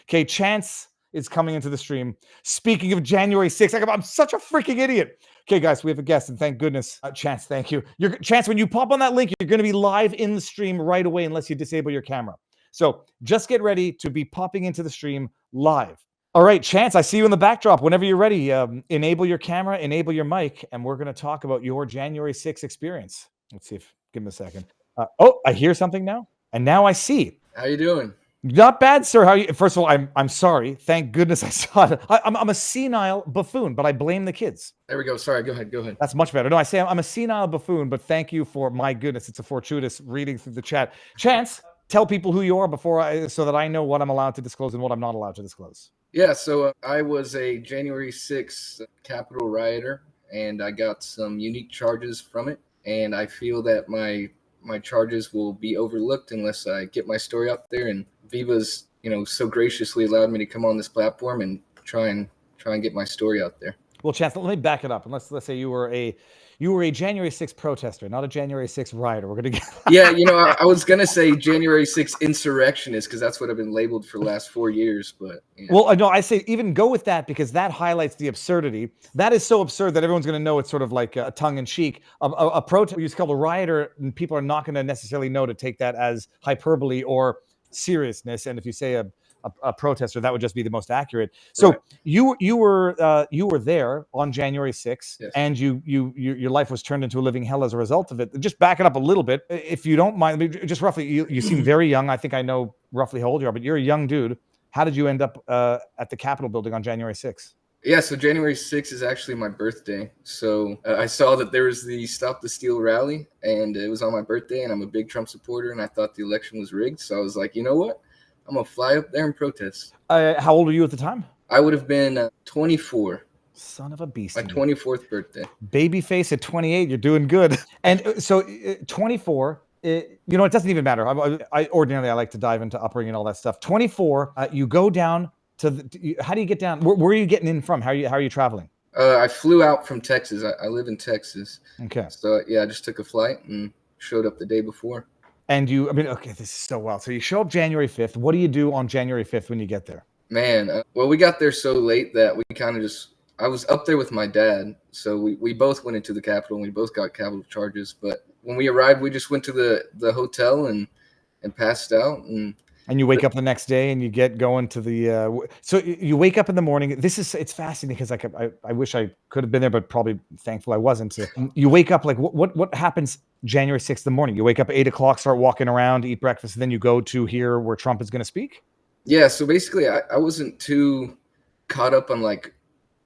Okay, Chance is coming into the stream. Speaking of January 6th, I'm such a freaking idiot. Okay, guys, we have a guest, and thank goodness. Chance, thank you. Chance, when you pop on that link, you're going to be live in the stream right away unless you disable your camera. So just get ready to be popping into the stream live. All right, Chance, I see you in the backdrop. Whenever you're ready, enable your camera, enable your mic, and we're going to talk about your January 6th experience. Let's see if, give me a second. Oh, I hear something now, and now I see. How you doing? Not bad, sir. How are you? First of all, I'm sorry. Thank goodness I saw it. I'm a senile buffoon, but I blame the kids. There we go. Sorry, go ahead. That's much better. No, I say I'm a senile buffoon, but thank you for, my goodness, it's a fortuitous reading through the chat. Chance, tell people who you are so that I know what I'm allowed to disclose and what I'm not allowed to disclose. Yeah, so I was a January 6th Capitol rioter, and I got some unique charges from it, and I feel that my charges will be overlooked unless I get my story out there, and Viva's, so graciously allowed me to come on this platform and try and get my story out there. Well, Chance, let me back it up. And let's say you were a January 6th protester, not a January 6th rioter. We're going to get... Yeah, I was going to say January 6th insurrectionist because that's what I've been labeled for the last 4 years. But yeah. Well, no, I say even go with that because that highlights the absurdity. That is so absurd that everyone's going to know it's sort of like a tongue-in-cheek. A protest, you call a rioter, and people are not going to necessarily know to take that as hyperbole or seriousness. And if you say a protester, that would just be the most accurate. So right. you were there on January 6th, yes. And your life was turned into a living hell as a result of it. Just back it up a little bit, if you don't mind. Just roughly, you seem very young. I think I know roughly how old you are, but you're a young dude. How did you end up at the Capitol building on January 6th? Yeah, so January 6th is actually my birthday. So I saw that there was the Stop the Steal rally, and it was on my birthday, and I'm a big Trump supporter, and I thought the election was rigged. So I was like, you know what? I'm going to fly up there and protest. How old were you at the time? I would have been 24. Son of a beast. My 24th birthday. Babyface at 28. You're doing good. And so 24, it doesn't even matter. I ordinarily like to dive into upbringing and all that stuff. 24, you go down to how do you get down? Where are you getting in from? How are you traveling? I flew out from Texas. I live in Texas. Okay. So, yeah, I just took a flight and showed up the day before. And okay, this is so wild. So you show up January 5th. What do you do on January 5th when you get there? Man, well, we got there so late that we kind of I was up there with my dad. So we both went into the Capitol and we both got capital charges. But when we arrived, we just went to the hotel and passed out. And you wake up the next day and you get going to the, so you wake up in the morning. It's fascinating because I wish I could have been there, but probably thankful I wasn't. So you wake up, like what happens January 6th in the morning? You wake up at 8 o'clock, start walking around, eat breakfast, and then you go to hear where Trump is going to speak? Yeah, so basically I wasn't too caught up on like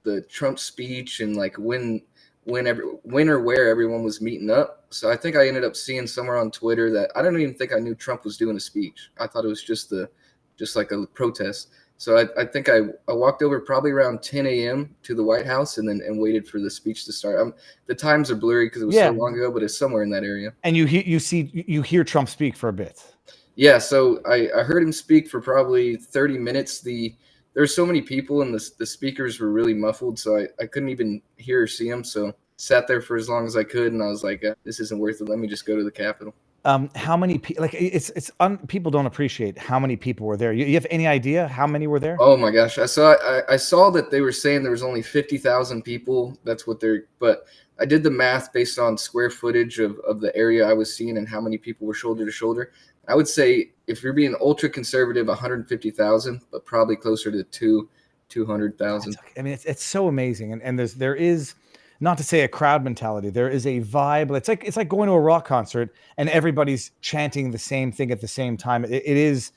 the Trump speech and like when or where everyone was meeting up. So I think I ended up seeing somewhere on Twitter that I don't even think I knew Trump was doing a speech. I thought it was just like a protest. So I think I walked over probably around 10 a.m. to the White House and waited for the speech to start. The times are blurry because it was so long ago, but it's somewhere in that area. And you hear Trump speak for a bit. Yeah, so I heard him speak for probably 30 minutes. There were so many people and the speakers were really muffled, so I couldn't even hear or see him. So sat there for as long as I could, and I was like, this isn't worth it. Let me just go to the Capitol. How many people? Like people don't appreciate how many people were there. You have any idea how many were there? Oh my gosh, I saw that they were saying there was only 50,000 people. That's what but I did the math based on square footage of the area I was seeing and how many people were shoulder to shoulder. I would say if you're being ultra conservative, 150,000, but probably closer to 200,000. I mean, it's so amazing, and there is. Not to say a crowd mentality. There is a vibe. It's like going to a rock concert and everybody's chanting the same thing at the same time. It's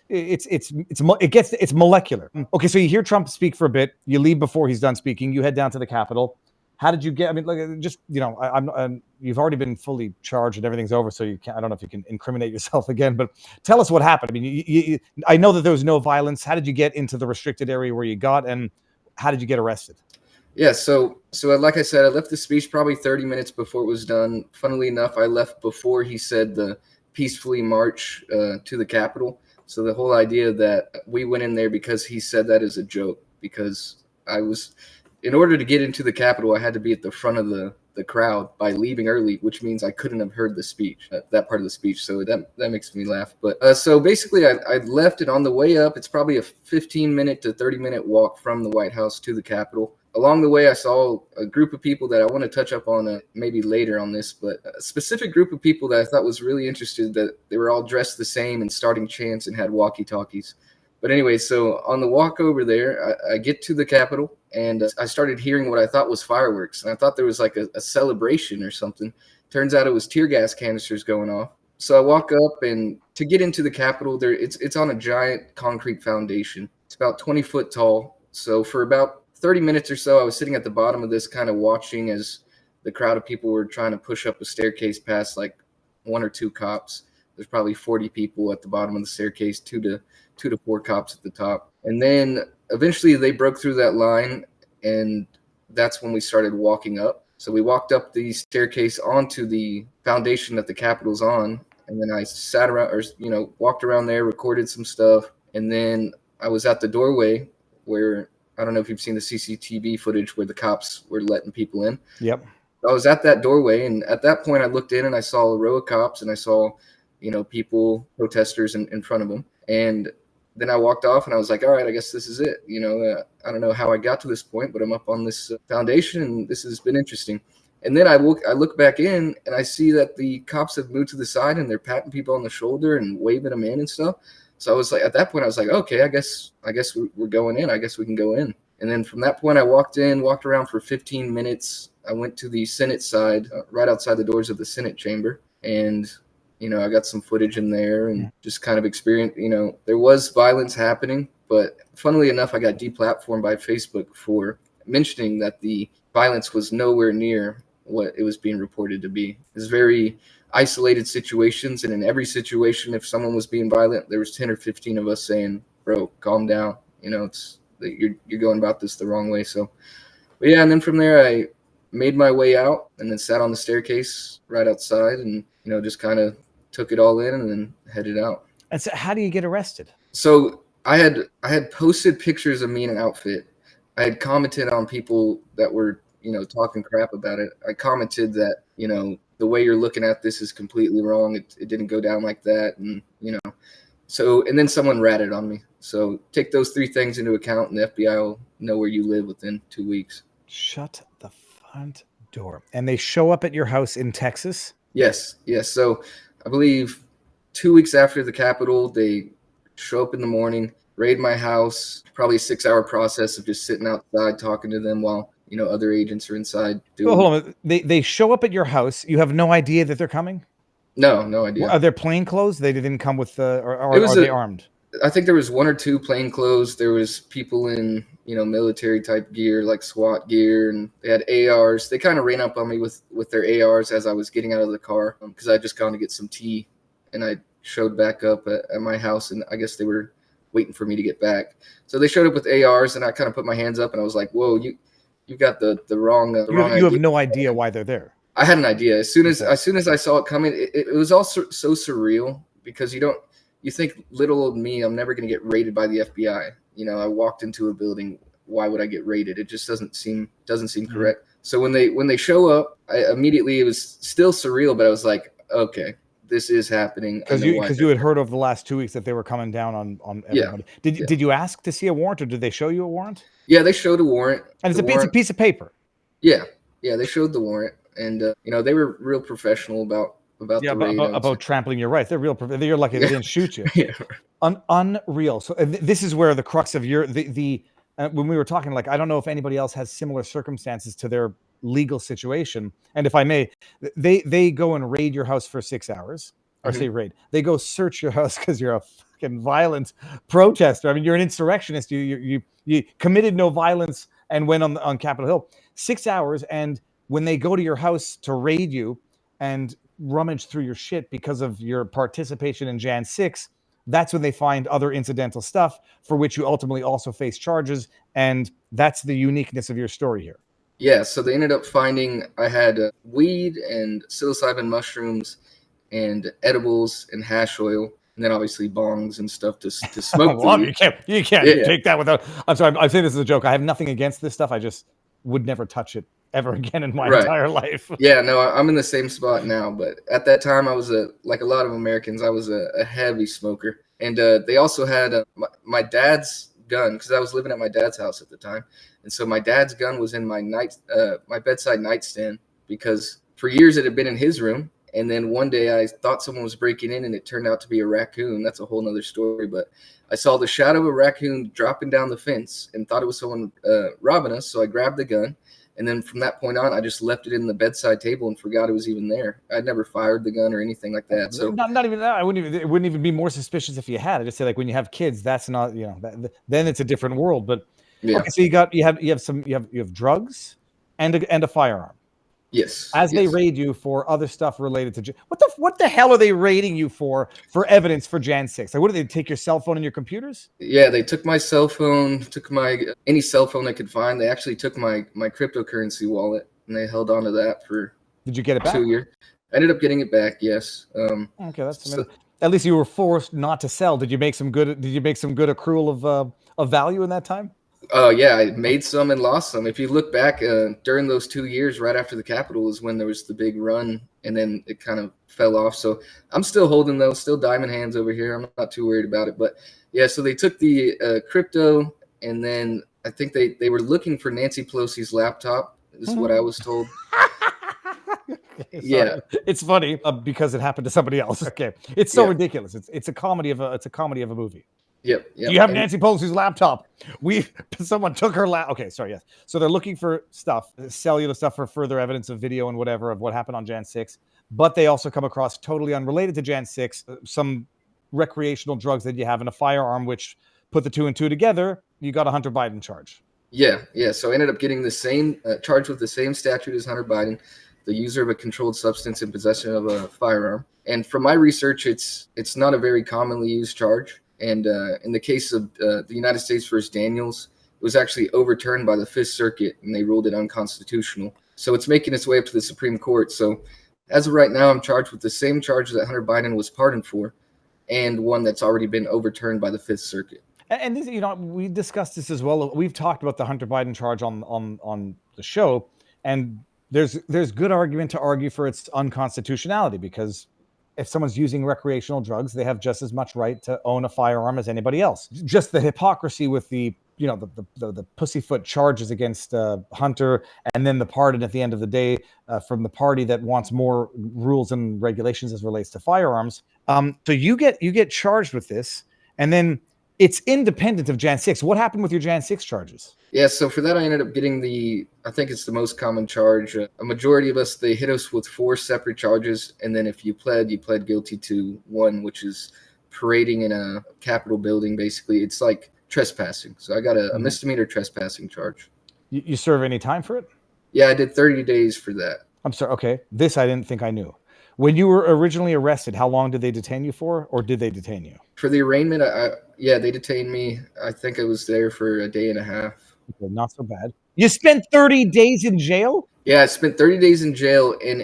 molecular. Okay, so you hear Trump speak for a bit. You leave before he's done speaking. You head down to the Capitol. How did you get? I mean, like, just you've already been fully charged and everything's over. So you can't. I don't know if you can incriminate yourself again. But tell us what happened. I mean, I know that there was no violence. How did you get into the restricted area where you got, and how did you get arrested? Yeah, so like I said, I left the speech probably 30 minutes before it was done. Funnily enough, I left before he said the peacefully march to the Capitol. So the whole idea that we went in there because he said that is a joke, because in order to get into the Capitol, I had to be at the front of the crowd by leaving early, which means I couldn't have heard the speech, that part of the speech. So that makes me laugh. But so basically, I left, and on the way up, it's probably a 15-minute to 30-minute walk from the White House to the Capitol. Along the way, I saw a group of people that I want to touch up on maybe later on this, but a specific group of people that I thought was really interested, that they were all dressed the same and starting chants and had walkie-talkies. But anyway, so on the walk over there, I get to the Capitol, and I started hearing what I thought was fireworks. And I thought there was like a celebration or something. Turns out it was tear gas canisters going off. So I walk up, and to get into the Capitol, it's on a giant concrete foundation. It's about 20 foot tall. So for about 30 minutes or so, I was sitting at the bottom of this, kind of watching as the crowd of people were trying to push up a staircase past like 1 or 2 cops. There's probably 40 people at the bottom of the staircase, 2 to 4 cops at the top. And then eventually they broke through that line, and that's when we started walking up. So we walked up the staircase onto the foundation that the Capitol's on, and then I sat around, or walked around there, recorded some stuff, and then I was at the doorway where, I don't know if you've seen the CCTV footage where the cops were letting people in. Yep. I was at that doorway, and at that point I looked in and I saw a row of cops, and I saw, people, protesters in front of them. And then I walked off, and I was like, all right, I guess this is it. I don't know how I got to this point, but I'm up on this foundation, and this has been interesting. And then I look back in, and I see that the cops have moved to the side, and they're patting people on the shoulder and waving them in and stuff. So I was like, at that point, I was like, okay, I guess we're going in. I guess we can go in. And then from that point, I walked around for 15 minutes. I went to the Senate side, right outside the doors of the Senate chamber, and I got some footage in there and just kind of experienced, there was violence happening, but funnily enough, I got deplatformed by Facebook for mentioning that the violence was nowhere near what it was being reported to be. It's very isolated situations, and in every situation, if someone was being violent, there was 10 or 15 of us saying, bro, calm down. You're going about this the wrong way. So, but yeah, and then from there, I made my way out and then sat on the staircase right outside and, just kind of took it all in and then headed out. And so how do you get arrested? So I had posted pictures of me in an outfit. I had commented on people that were, talking crap about it. I commented that, the way you're looking at this is completely wrong. It didn't go down like that. And, so, and then someone ratted on me. So take those 3 things into account, and the FBI will know where you live within 2 weeks. Shut the front door. And they show up at your house in Texas? Yes. So I believe 2 weeks after the Capitol, they show up in the morning, raid my house, probably a 6-hour process of just sitting outside talking to them while, other agents are inside doing. Well, hold on. They show up at your house. You have no idea that they're coming? No idea. Are there plain clothes? They didn't come with or are they armed? I think there was 1 or 2 plain clothes. There was people in, military type gear, like SWAT gear, and they had ARs. They kind of ran up on me with their ARs as I was getting out of the car, because I just gone to get some tea, and I showed back up at my house, and I guess they were waiting for me to get back. So they showed up with ARs, and I kind of put my hands up, and I was like, "Whoa, you got the wrong wrong idea." You have no idea why they're there. I had an idea. As soon as I saw it coming, it was all so surreal, because you think, little old me, I'm never going to get raided by the FBI. I walked into a building. Why would I get raided? It just doesn't seem correct. So when they show up, it was still surreal, but I was like, okay, this is happening. Because you had heard over the last 2 weeks that they were coming down on everybody. Yeah. Did you ask to see a warrant, or did they show you a warrant? Yeah, they showed a warrant. And it's a piece of paper. Yeah, they showed the warrant, and they were real professional about about trampling your rights. They're real. You're lucky they didn't shoot you. Yeah. Unreal. So this is where the crux of your when we were talking, like, I don't know if anybody else has similar circumstances to their legal situation. And if I may, they go and raid your house for 6 hours, or say raid. They go search your house because you're a fucking violent protester. I mean, you're an insurrectionist. You committed no violence and went on Capitol Hill. 6 hours, and when they go to your house to raid you and rummage through your shit because of your participation in Jan 6, that's when they find other incidental stuff for which you ultimately also face charges. And that's the uniqueness of your story here. Yeah, so they ended up finding I had weed and psilocybin mushrooms and edibles and hash oil, and then obviously bongs and stuff to smoke. Well, you can't take that without. I'm sorry, I say this as a joke. I have nothing against this stuff. I just would never touch it ever again in my Right. entire life. Yeah, no, I'm in the same spot now, but at that time I was like a lot of Americans, I was a heavy smoker. And they also had my dad's gun, because I was living at my dad's house at the time. And so my dad's gun was in my bedside nightstand, because for years it had been in his room. And then one day I thought someone was breaking in, and it turned out to be a raccoon. That's a whole nother story. But I saw the shadow of a raccoon dropping down the fence and thought it was someone robbing us. So I grabbed the gun. And then from that point on, I just left it in the bedside table and forgot it was even there. I'd never fired the gun or anything like that. So not even that. It wouldn't even be more suspicious if you had. I just say, like, when you have kids, that's not, then it's a different world. But yeah, okay, so you have drugs and a firearm. yes. As they raid you for other stuff related to what the hell are they raiding you for evidence for Jan 6? Like, what did they take your cell phone and your computers? Yeah, they took my cell phone, took any cell phone they could find. They actually took my cryptocurrency wallet, and they held on to that for. Did you get it back? 2 years. I ended up getting it back. Yes. Okay, that's at least you were forced not to sell. Did you make some good accrual of value in that time? Oh yeah, I made some and lost some. If you look back during those 2 years, right after the Capitol is when there was the big run, and then it kind of fell off. So I'm still holding those, still diamond hands over here. I'm not too worried about it. But yeah, so they took the crypto, and then I think they were looking for Nancy Pelosi's laptop, is what I was told. Yeah, it's funny because it happened to somebody else. Okay, it's so ridiculous. It's a comedy of a movie. Yep. You have Nancy Pelosi's laptop. Someone took her Okay, sorry. Yes. So they're looking for stuff, cellular stuff, for further evidence of video and whatever of what happened on Jan 6. But they also come across, totally unrelated to Jan 6, some recreational drugs that you have in a firearm, which put the two and two together. You got a Hunter Biden charge. Yeah. So I ended up getting the same charge with the same statute as Hunter Biden, the user of a controlled substance in possession of a firearm. And from my research, it's not a very commonly used charge. And in the case of the United States versus Daniels, it was actually overturned by the Fifth Circuit, and they ruled it unconstitutional. So it's making its way up to the Supreme Court. So as of right now, I'm charged with the same charge that Hunter Biden was pardoned for, and one that's already been overturned by the Fifth Circuit. And this, we discussed this as well. We've talked about the Hunter Biden charge on the show, and there's good argument to argue for its unconstitutionality, because if someone's using recreational drugs, they have just as much right to own a firearm as anybody else. Just the hypocrisy with the pussyfoot charges against Hunter, and then the pardon at the end of the day from the party that wants more rules and regulations as relates to firearms. So you get charged with this, and then it's independent of Jan 6. What happened with your Jan 6 charges? Yeah, so for that, I ended up getting I think it's the most common charge. A majority of us, they hit us with 4 separate charges. And then if you pled guilty to one, which is parading in a Capitol building, basically. It's like trespassing. So I got a misdemeanor trespassing charge. You serve any time for it? Yeah, I did 30 days for that. I'm sorry. Okay. This I didn't think I knew. When you were originally arrested, how long did they detain you for, or did they detain you? For the arraignment, they detained me. I think I was there for a day and a half. Okay, not so bad. You spent 30 days in jail? Yeah, I spent 30 days in jail in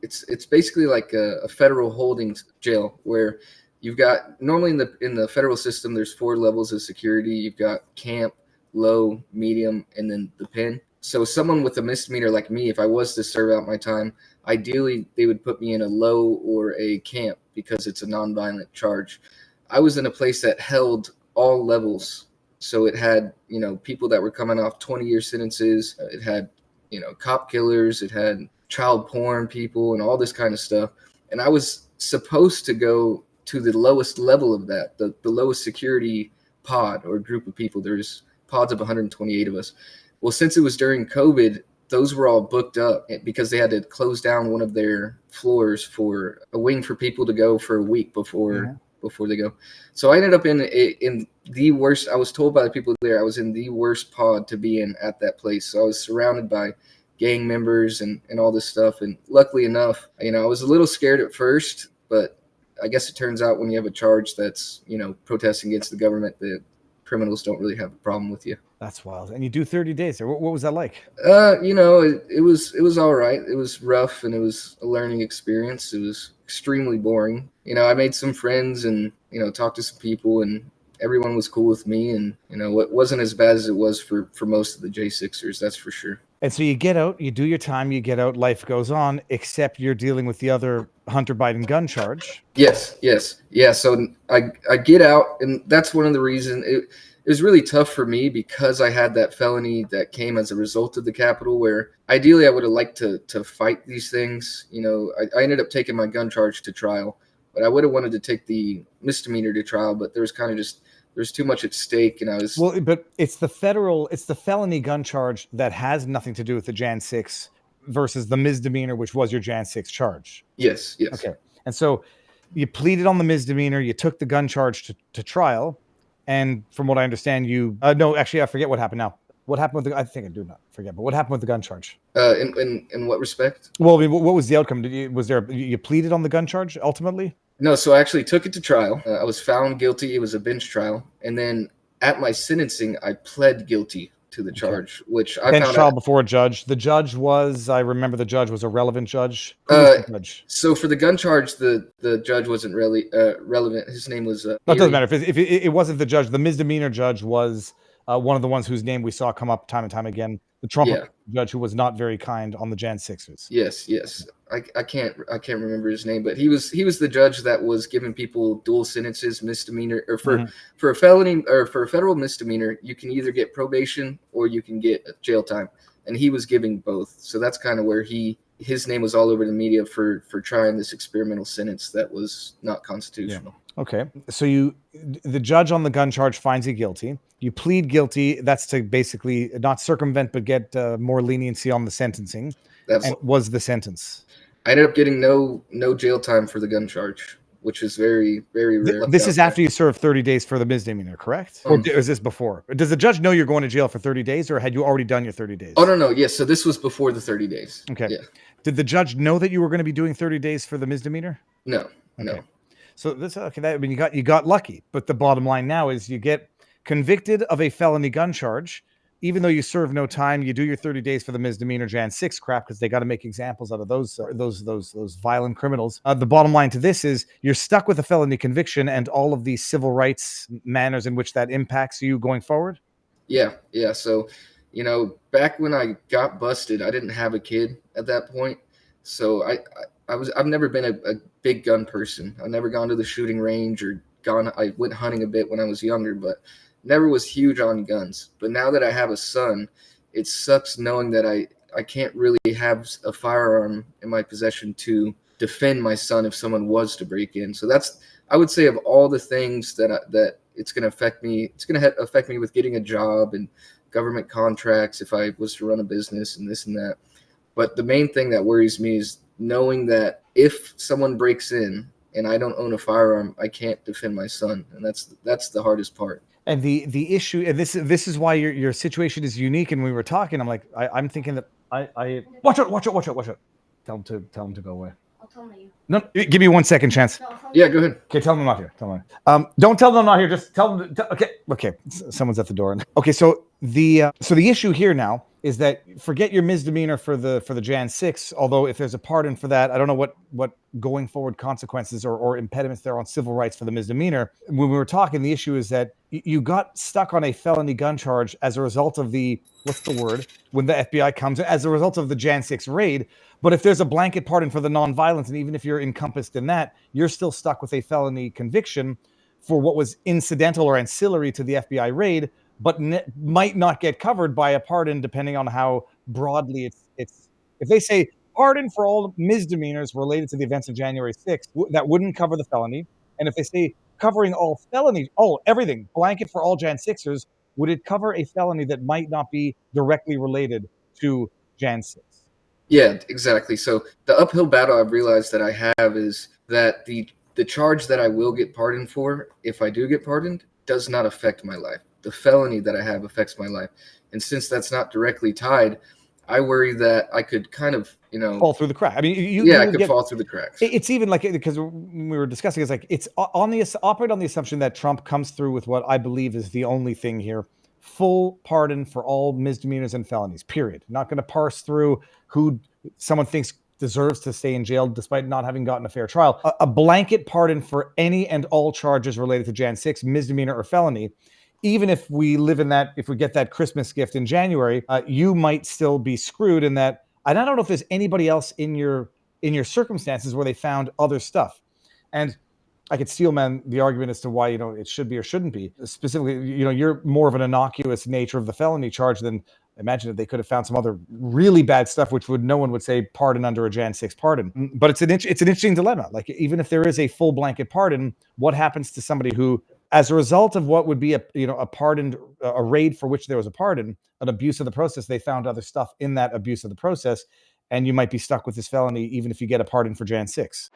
it's basically like a federal holding jail, where you've got, normally in the federal system, there's 4 levels of security. You've got camp, low, medium, and then the pen. So someone with a misdemeanor like me, if I was to serve out my time, ideally they would put me in a low or a camp, because it's a nonviolent charge. I was in a place that held all levels. So it had, people that were coming off 20-year sentences. It had, cop killers. It had child porn people and all this kind of stuff. And I was supposed to go to the lowest level of that, the lowest security pod or group of people. There's pods of 128 of us. Well, since it was during COVID, those were all booked up because they had to close down one of their floors for a wing for people to go for a week before they go. So I ended up in the worst. I was told by the people there I was in the worst pod to be in at that place. So I was surrounded by gang members and all this stuff. And luckily enough, I was a little scared at first, but I guess it turns out when you have a charge that's, protesting against the government, that criminals don't really have a problem with you. That's wild. And you do 30 days there. What was that like? It was all right. It was rough, and it was a learning experience. It was extremely boring. I made some friends and, talked to some people, and everyone was cool with me. And, it wasn't as bad as it was for most of the J6ers. That's for sure. And so you get out, you do your time, you get out, life goes on, except you're dealing with the other Hunter Biden gun charge. Yes, yes, yeah. So I get out, and that's one of the reasons it was really tough for me, because I had that felony that came as a result of the Capitol, where ideally I would have liked to fight these things. You know, I ended up taking my gun charge to trial, but I would have wanted to take the misdemeanor to trial, but there was kind of just there's too much at stake, and I was Well, but it's the felony gun charge that has nothing to do with the Jan 6 versus the misdemeanor, which was your Jan 6 charge. yes. Okay. And so you pleaded on the misdemeanor, you took the gun charge to trial. And from what I understand, no, actually, I forget what happened now. What happened with I think I do not forget, but what happened with the gun charge? In what respect? Well, I mean, what was the outcome? You pleaded on the gun charge ultimately? No, so I actually took it to trial. I was found guilty. It was a bench trial, and then at my sentencing, I pled guilty to the charge, which I bench found trial out. before a judge. The judge was, I remember, the judge was a relevant judge. Who was the judge? So for the gun charge, the judge wasn't really relevant. His name was. It doesn't matter if it wasn't the judge. The misdemeanor judge was one of the ones whose name we saw come up time and time again. The Trump judge who was not very kind on the Jan 6s. Yes. I can't remember his name, but he was the judge that was giving people dual sentences, misdemeanor, or for a felony or for a federal misdemeanor, you can either get probation or you can get jail time, and he was giving both. So that's kind of where his name was all over the media for trying this experimental sentence that was not constitutional. Yeah. Okay, so the judge on the gun charge finds you guilty. You plead guilty. That's to basically not circumvent, but get more leniency on the sentencing. And what was the sentence? I ended up getting no jail time for the gun charge, which is very, very rare. This is after you serve 30 days for the misdemeanor, correct? Or is this before? Does the judge know you're going to jail for 30 days, or had you already done your 30 days? Oh, no. Yes. So this was before the 30 days. Okay. Yeah. Did the judge know that you were going to be doing 30 days for the misdemeanor? No. Okay. No. So I mean, you got lucky, but the bottom line now is you get convicted of a felony gun charge, even though you serve no time. You do your 30 days for the misdemeanor Jan 6 crap, because they got to make examples out of those violent criminals. The bottom line to this is you're stuck with a felony conviction and all of the civil rights manners in which that impacts you going forward. Yeah. So, back when I got busted, I didn't have a kid at that point, so I've never been a big gun person. I've never gone to the shooting range I went hunting a bit when I was younger, but never was huge on guns. But now that I have a son, it sucks knowing that I can't really have a firearm in my possession to defend my son if someone was to break in. So I would say, of all the things that it's going to affect me, it's going to affect me with getting a job and government contracts if I was to run a business and this and that. But the main thing that worries me is knowing that if someone breaks in and I don't own a firearm, I can't defend my son, and that's the hardest part. And the issue, and this is why your situation is unique. And we were talking, I'm like, I'm thinking that I watch out. Tell him to go away. I'll tell you. No, give me 1 second chance. Go ahead. Okay, tell them I'm not here. Don't tell them I'm not here. Just tell them. Okay. Someone's at the door. Okay, so the issue here now is that forget your misdemeanor for the Jan 6. Although if there's a pardon for that, I don't know what going forward consequences or impediments there on civil rights for the misdemeanor. When we were talking, the issue is that you got stuck on a felony gun charge as a result of when the FBI comes, as a result of the Jan 6 raid. But if there's a blanket pardon for the nonviolence, and even if you're encompassed in that, you're still stuck with a felony conviction for what was incidental or ancillary to the FBI raid, but might not get covered by a pardon, depending on how broadly it's. If they say pardon for all misdemeanors related to the events of January 6th, that wouldn't cover the felony. And if they say covering all felonies, everything, blanket for all Jan 6ers, would it cover a felony that might not be directly related to Jan 6? Yeah, exactly. So the uphill battle I've realized that I have is that the charge that I will get pardoned for, if I do get pardoned, does not affect my life. The felony that I have affects my life. And since that's not directly tied, I worry that I could kind of, fall through the crack. I mean, I could fall through the cracks. It's even like, because we were discussing, it's like it's operate on the assumption that Trump comes through with what I believe is the only thing here: full pardon for all misdemeanors and felonies. Period. Not going to parse through who someone thinks deserves to stay in jail despite not having gotten a fair trial. A blanket pardon for any and all charges related to Jan 6, misdemeanor or felony, even if we live in that, if we get that Christmas gift in January, you might still be screwed in that. And I don't know if there's anybody else in your circumstances where they found other stuff. And I could steel man the argument as to why, it should be or shouldn't be. Specifically, you're more of an innocuous nature of the felony charge than imagine that they could have found some other really bad stuff, which no one would say pardon under a Jan 6 pardon. But it's an interesting dilemma. Like, even if there is a full blanket pardon, what happens to somebody who, as a result of what would be a pardoned, a raid for which there was a pardon, an abuse of the process, they found other stuff in that abuse of the process, and you might be stuck with this felony even if you get a pardon for Jan 6.